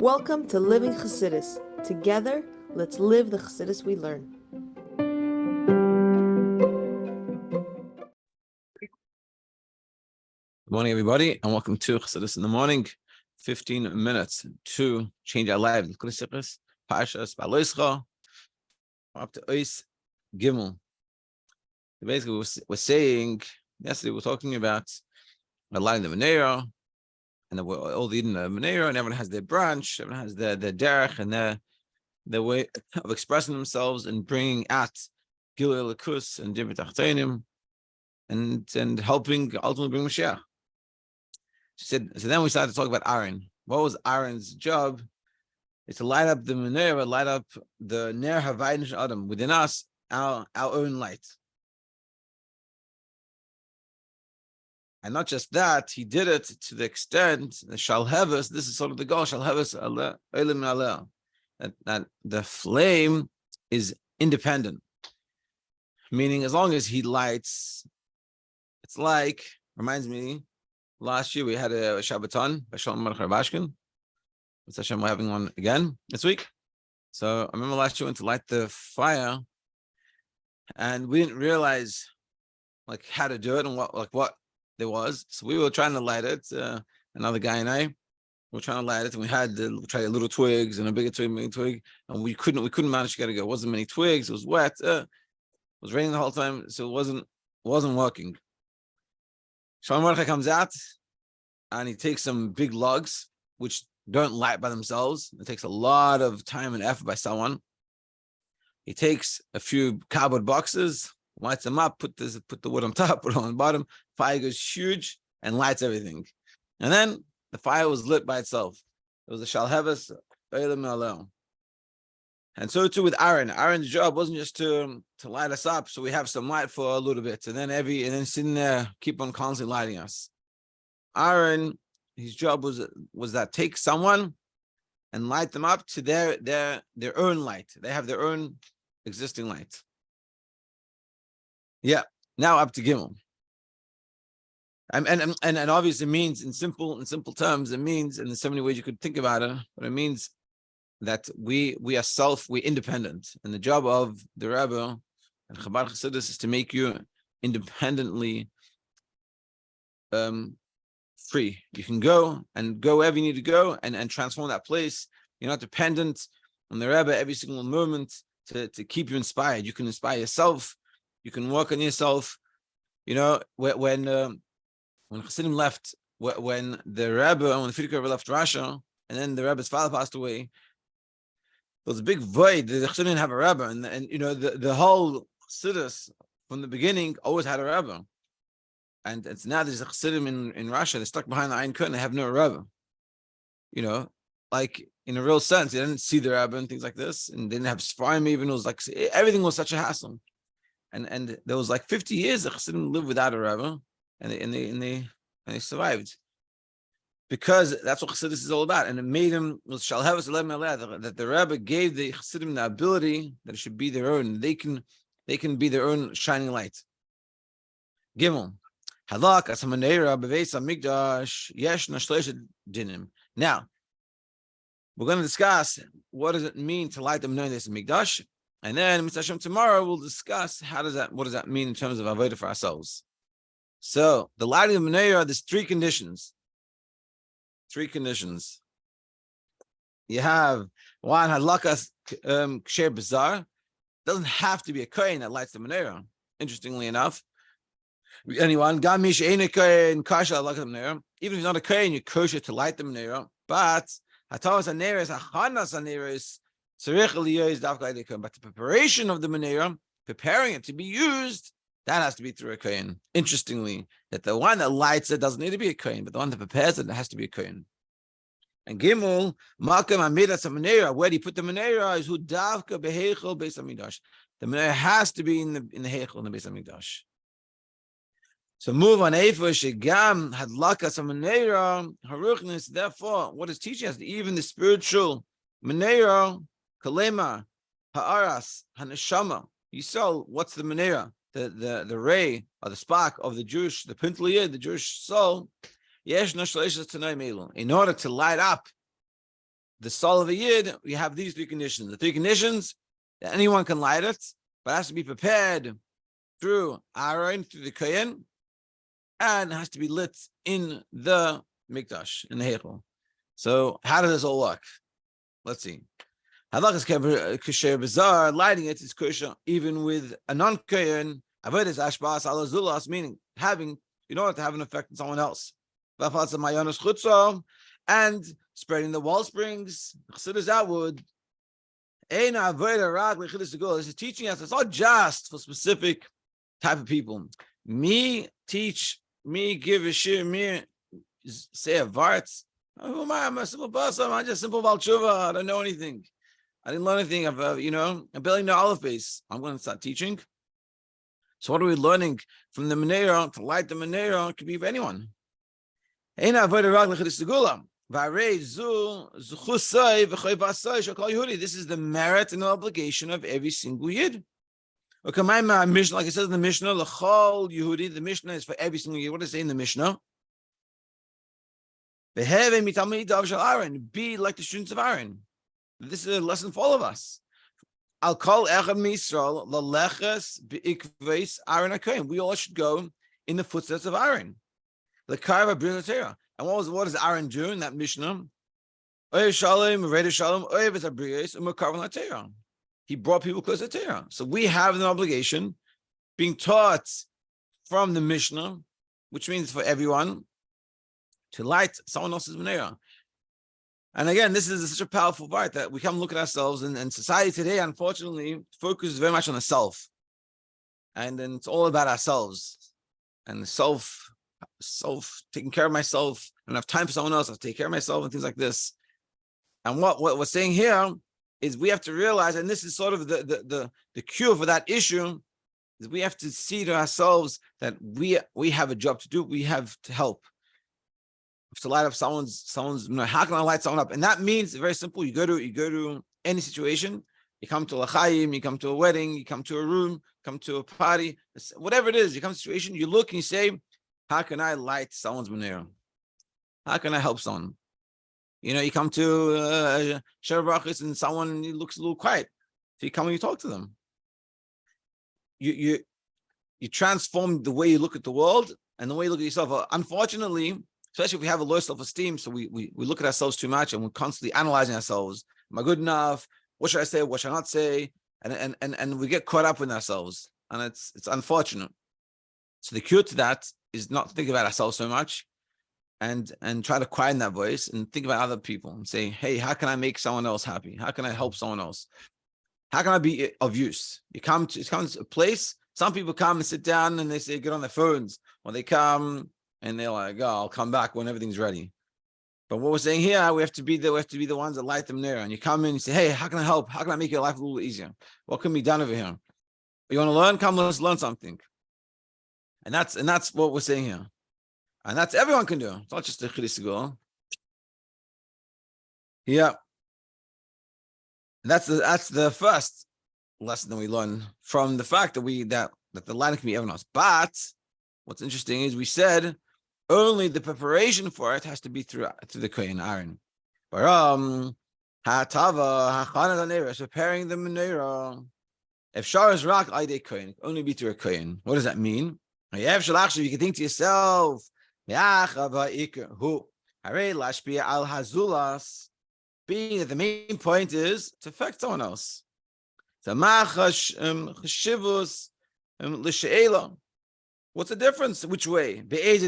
Welcome to Living Chassidus. Together, let's live the Chassidus we learn. Good morning, everybody, and welcome to Chassidus in the morning. 15 minutes to change our lives. Parshas Behaaloscha, up to Ois Gimel. Basically, we're saying yesterday we were talking about lighting the menora, and all the menora, and everyone has their branch, everyone has their derech, and their way of expressing themselves and bringing out Gilui Elokus and Divrei Tachtenim, and helping ultimately bring Mashiach. She said, so then we started to talk about Aaron. What was Aaron's job? It's to light up the menora, light up the Ner Havaynish Adam within us, our own light. And not just that, he did it to the extent that Shalhevis, this is sort of the goal, Shalhevis Elim Aleh, that the flame is independent. Meaning, as long as he lights, it's like, reminds me, last year we had a Shabbaton by Shalom Melech Rabashkin. With Hashem, we're having one again this week. So I remember last year we went to light the fire, and we didn't realize like how to do it and what there was. So we were trying to light it. Another guy and I were trying to light it, and we tried little twigs and a bigger twig, and we couldn't manage to get it go. It wasn't many twigs. It was wet. It was raining the whole time, so it wasn't working. Shalom Melech comes out, and he takes some big logs, which don't light by themselves. It takes a lot of time and effort by someone. He takes a few cardboard boxes, lights them up, put the wood on top, put it on the bottom. Fire goes huge and lights everything. And then the fire was lit by itself. It was a Shalhevis Elim Aleh. And so too with Aaron. Aaron's job wasn't just to light us up, so we have some light for a little bit, and then sitting there, keep on constantly lighting us. Aaron, his job was that take someone and light them up to their own light. They have their own existing light. Yeah. Now up to Gimel. And obviously it means in simple terms, it means, and there's so many ways you could think about it, but it means that we're independent, and the job of the Rebbe and Chabad Chassidus is to make you independently free. You can go wherever you need to go and transform that place. You're not dependent on the Rebbe every single moment to keep you inspired. You can inspire yourself. You can work on yourself. You know, when Chassidim left, when the Frierdiker Rebbe left Russia, and then the Rebbe's father passed away, there was a big void. The Chassidim didn't have a Rebbe, and you know the whole Chassidus from the beginning always had a Rebbe, and it's now there's a Chassidim in Russia. They're stuck behind the Iron Curtain. They have no Rebbe. You know, like in a real sense, they didn't see the Rebbe and things like this, and they didn't have Sfarim even. It was like everything was such a hassle, and there was like 50 years the Chassidim lived without a Rebbe, and they survived. Because that's what Chassidus is all about, and it made him that the Rebbe gave the Chassidim the ability that it should be their own. They can be their own shining light. Gimel halak as menora beveis hamikdash yesh nashlesh dinim. Now we're going to discuss what does it mean to light the menora in the mikdash, and then Mr. Hashem tomorrow we'll discuss what does that mean in terms of avodah for ourselves. So the lighting of the menora, there's three conditions. You have one hadlakas ksher bizarre. Doesn't have to be a kohen that lights the menora. Interestingly enough, anyone gamish ain't kohen kasha hadlakas the menora. Even if you're not a kohen, you're kosher to light the menora. But hatawas haneres hachanas haneres tzarich liyos davka kohen. But the preparation of the menora, preparing it to be used, that has to be through a kohen. Interestingly, that the one that lights it doesn't need to be a kohen, but the one that prepares it has to be a kohen. And Gimel, Makam Amidas menora, where do you put the menora is who davka behechel beis hamikdash. The menora has to be in the hechel in the beis hamikdash. So move on Eifa Shegam Hadlakas menora Haruchnis. Therefore, what is teaching us? Even the spiritual menora, Kalema, Haaras, Haneshama. You saw what's the menora? The ray or the spark of the Pintliyah, the Jewish soul. In order to light up the soul of a yid, we have these three conditions. The three conditions that anyone can light it, but it has to be prepared through Aaron, through the Kohen, and it has to be lit in the Mikdash, in the Heichel. So how does this all work? Let's see. Halachas kasher bizarre, lighting it is kosher even with a non-Kohen. Avodas ashbas ala zulas, meaning having, in order to have an effect on someone else. And spreading the wall springs, chassidus outward. This is teaching us it's not just for specific type of people. Me teach, me give a shir, me say a vart. Who am I? I'm a simple person. I'm just simple balchuva. I don't know anything. I didn't learn anything. I barely know Aleph base. I'm going to start teaching. So what are we learning from the menora? To light the menora could be of anyone. This is the merit and obligation of every single yid. Like it says in the Mishnah, l'chol Yehudi, the Mishnah is for every single yid. What does it say in the Mishnah? Be like the students of Aaron. This is a lesson for all of us. I'll call Echad Misrael laleches beikveis Aaron HaKohen. We all should go in the footsteps of Aaron. The Karva brings the Torah. And what does Aaron do in that Mishnah? He brought people close to Torah. So we have an obligation being taught from the Mishnah, which means for everyone, to light someone else's menora. And again, this is such a powerful part that we come look at ourselves, and society today, unfortunately, focuses very much on the self. And then it's all about ourselves and the self, taking care of myself. I don't have time for someone else. I'll take care of myself and things like this. And what we're saying here is we have to realize, and this is sort of the cure for that issue, is we have to see to ourselves that we have a job to do. We have to help. To light up someone's, how can I light someone up? And that means very simple. You go to any situation. You come to a l'chaim, you come to a wedding, you come to a room, come to a party, whatever it is. You come to a situation. You look and you say, how can I light someone's menora? How can I help someone? You come to Sheva Brachos and someone looks a little quiet. So you come and you talk to them. You transform the way you look at the world and the way you look at yourself. Unfortunately, especially if we have a low self-esteem, so we look at ourselves too much and we're constantly analyzing ourselves. Am I good enough? What should I say? What should I not say? And we get caught up in ourselves, and it's unfortunate. So the cure to that is not to think about ourselves so much, and try to quieten that voice and think about other people and say, hey, how can I make someone else happy? How can I help someone else? How can I be of use? You come to a place. Some people come and sit down and they say get on their phones, or they come and they're like, oh, I'll come back when everything's ready. But what we're saying here, we have to be the ones that light the menora. And you come in and you say, hey, how can I help? How can I make your life a little easier? What can be done over here? You want to learn? Come, let's learn something. And that's what we're saying here. And that's everyone can do. It's not just the Chiddush Segula. Yeah. And that's the first lesson that we learn from the fact that the lighting can be everyone else. But what's interesting is we said only the preparation for it has to be through the Kohen Aaron. Preparing the menora. If Shar is rak aidei Kohen, only be through a Kohen. What does that mean? You can think to yourself, being that the main point is to affect someone else. What's the difference? Which way? What's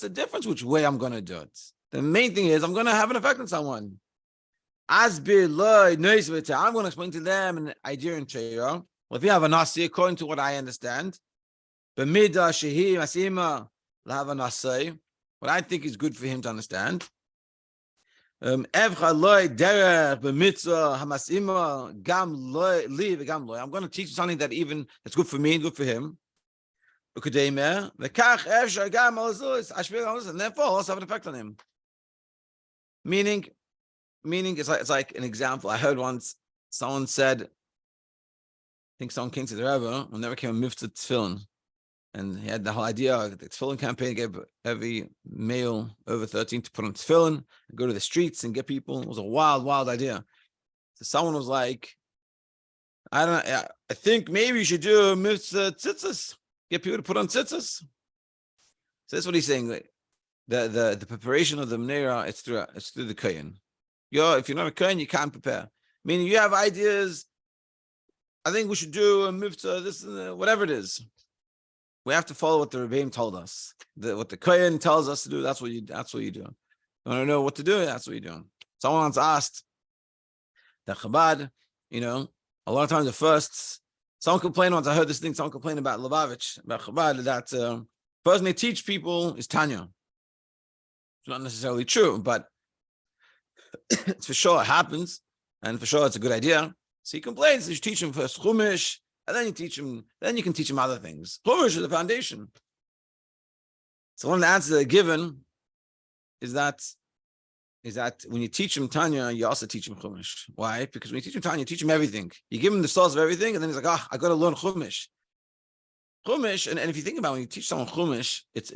the difference? Which way I'm going to do it? The main thing is I'm going to have an effect on someone. I'm going to explain to them an idea in Torah. Well, if you have a nasi, according to what I understand, what I think is good for him to understand. I'm going to teach you something that's good for me and good for him. And therefore also have an effect on him. Meaning it's like an example. I heard once someone said, I think someone came to the Rebbe when there came a mitzvah tefillin. And he had the whole idea of the tefillin campaign, get every male over 13 to put on tefillin and go to the streets and get people. It was a wild, wild idea. So someone was like, I think maybe you should do a mitzvah tzitzis, get people to put on tzitzis. So that's what he's saying. Like, the preparation of the menora, it's through the kohen. If you're not a kohen, you can't prepare. Meaning you have ideas. I think we should do a mitzvah, this, whatever it is. We have to follow what the Rebbeim told us. What the Kohen tells us to do, that's what you do. You want to know what to do, that's what you do. Someone once asked that Chabad, a lot of times at first, someone complained once, I heard this thing, someone complained about Lubavitch, about Chabad, that person they teach people is Tanya. It's not necessarily true, but it's for sure it happens, and for sure it's a good idea. So he complains, you teach him first Chumash, and then you can teach him other things. Chumash is the foundation. So one of the answers that are given is that when you teach him Tanya, you also teach him Chumash. Why? Because when you teach him Tanya, you teach him everything. You give him the source of everything, and then he's like, I got to learn Chumash. Chumash, and if you think about it, when you teach someone Chumash, it's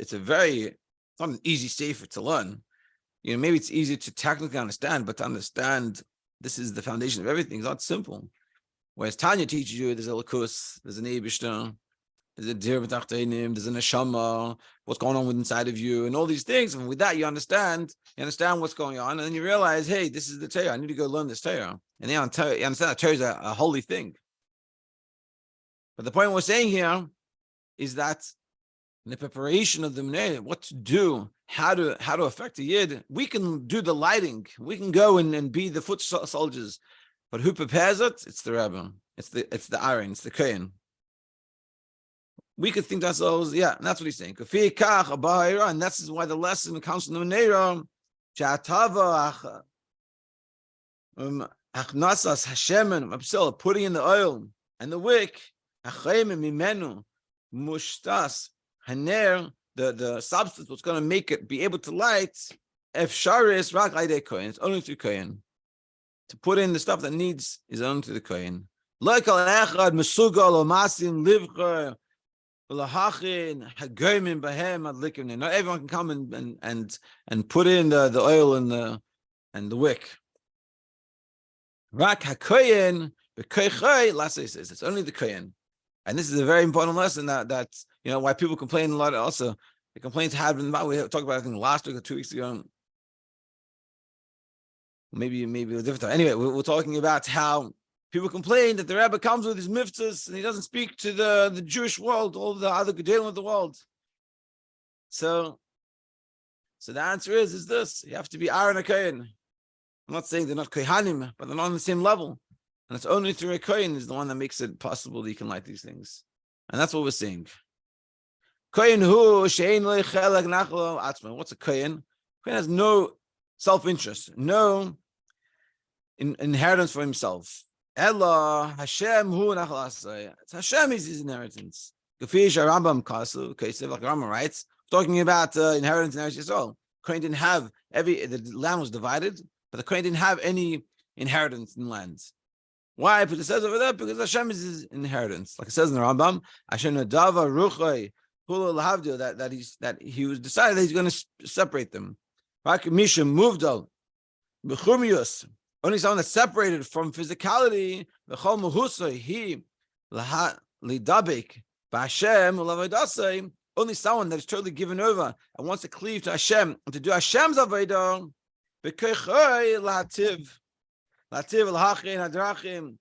not an easy sefer to learn. Maybe it's easy to technically understand, but to understand this is the foundation of everything. It's not simple. Whereas Tanya teaches you, there's a lakus, there's an eibishter, there's a dir b'tachteinim, there's a neshama, what's going on inside of you, and all these things. And with that, you understand what's going on, and then you realize, hey, this is the Torah. I need to go learn this Torah. And you understand that Torah is a holy thing. But the point we're saying here is that in the preparation of the menora, what to do, how to affect a yid, we can do the lighting, we can go and be the foot soldiers. But who prepares it? It's the Rebbe. It's the Aaron. It's the Kohen. We could think to ourselves, yeah, and that's what he's saying. And that's why the lesson comes from the menora. Putting in the oil and the wick. The substance what's going to make it be able to light. It's only through Kohen. To put in the stuff that needs is only to the Kohen. Not everyone can come and put in the oil and the wick. It's only the Kohen. And this is a very important lesson that why people complain a lot. Also, the complaints have been about. We talked about, I think, last week or 2 weeks ago. Maybe it was different. Anyway, we're talking about how people complain that the Rebbe comes with his mitzvahs and he doesn't speak to the Jewish world, all the other gedolim of the world. So the answer is this: you have to be Aaron a Kohen. I'm not saying they're not Kohanim, but they're not on the same level. And it's only through a Kohen is the one that makes it possible that you can light these things. And that's what we're saying. Kohen hu she'ein lo chelek nachlo atzmo. What's a Kohen? Kohen has no self-interest, no inheritance for himself. Ella Hashem hu nachlo asay. It's Hashem is his inheritance. Gefish Rambam kasu. Okay, so like Rambam writes, talking about inheritance in Eretz Yisrael. Kohen didn't have the land was divided, but the Kohen didn't have any inheritance in lands. Why? Because it says over there, because Hashem is his inheritance. Like it says in the Rambam, Hashem nadava ruchay hulu lahavdil, that he was decided that he's going to separate them. Misha moved out. B'chumius, only someone that's separated from physicality. V'chol muhusay he lidabek b'Hashem u'lavodasay. Only someone that is totally given over and wants to cleave to Hashem and to do Hashem's avodah. B'kechay lahativ. Lativ al-hachin hadrachim,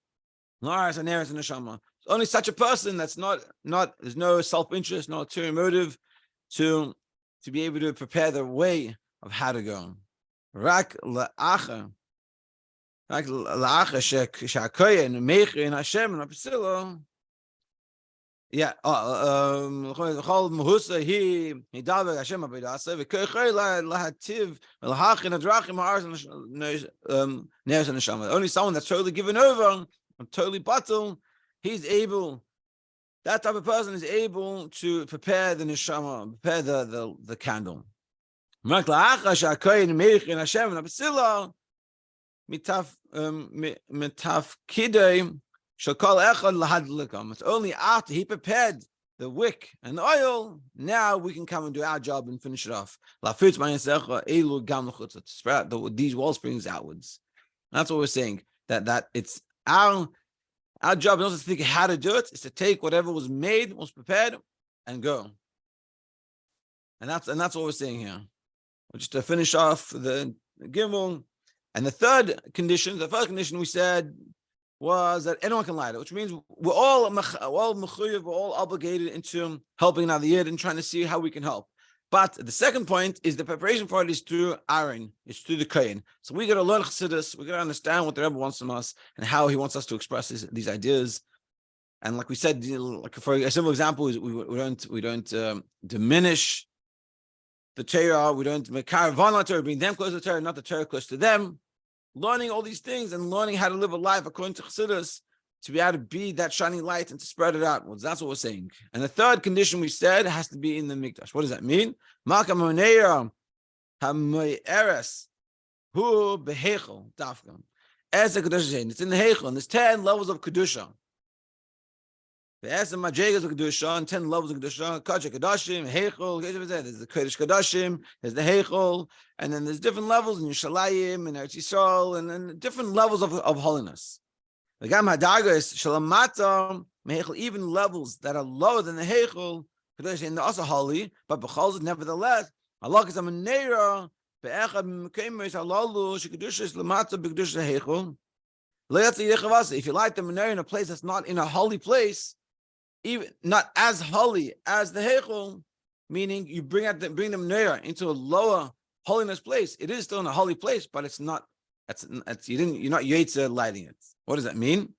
laras and eres and neshama. Only such a person that's not there's no self-interest, no ulterior motive to be able to prepare the way of how to go. Rak la'acha she'akoyen meich in Hashem and Apsilo. Yeah. Chol Mehusa he davar Hashem abedasa v'koichay lahativ l'hachin adrachim ha'aretz neres and neshama. Only someone that's totally given over and totally batal, he's able. That type of person is able to prepare the neshama, prepare the candle. Rak la'acha she'akoyen meich in Hashem and Apsilo mitaf kidei. It's only after he prepared the wick and the oil, now we can come and do our job and finish it off. To spread these wall springs outwards. That's what we're saying. That it's our job not to think how to do it, is to take whatever was made, was prepared, and go. And that's what we're saying here. Just to finish off the Gimel. And the first condition we said was that anyone can light it, which means we're all mechuyev, we're all obligated into helping out the Yid and trying to see how we can help. But the second point is the preparation for it is through Aaron, it's through the Kohen. So we got to learn Chassidus, we got to understand what the Rebbe wants from us and how he wants us to express these ideas. And like we said, like for a simple example, is we don't diminish the Torah, we don't make caravan Torah, bring them close to the Torah, not the Torah close to them. Learning all these things and learning how to live a life according to Chassidus, to be able to be that shining light and to spread it out. Well, that's what we're saying. And the third condition we said has to be in the Mikdash. What does that mean? Malka menora hamoyeres hu behechel dafka. As a kedusha, it's in the hechel, and there's 10 levels of kedusha. The Esem Majegas of Kedusha and 10 levels of Kedusha, Kacha Kadashim, Heichel, there's the Kodesh Kadashim, there's the Heichel, and then there's different levels in Yerushalayim and Eretz Yisrael, and then different levels of holiness. The Gam Hadagas, Shalamata, Heichel, even levels that are lower than the Heichel, Kadosh, and they're also holy, but Bechalz, nevertheless, Allah is a menora, Be'echad Mekeimus, Alalu, Shekadusha, Lamata, Bekdusha, Heichel. If you light the menora in a place that's not in a holy place, even not as holy as the Heichel, meaning you bring the menora into a lower holiness place. It is still in a holy place, but it's not. You're not Yetzer lighting it. What does that mean?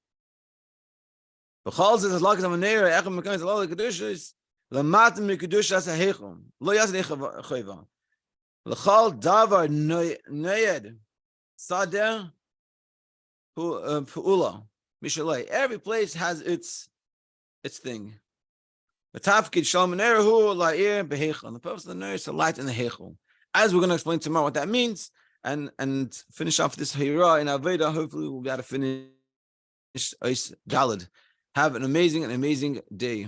B'chol says like a menora, echad mekayim zalol kedushas, lamatim mekudusha seheichel, lo yaseh chayva, l'chol davar noyed sader pu'ula mishalei. Every place has its thing. The tafkid shalom menora la'ir behechel. The purpose of the menora is to light in the hechel. As we're going to explain tomorrow what that means, and finish off this Hira in Aveda. Hopefully, we'll be able to finish Ois Daled. Have an amazing day.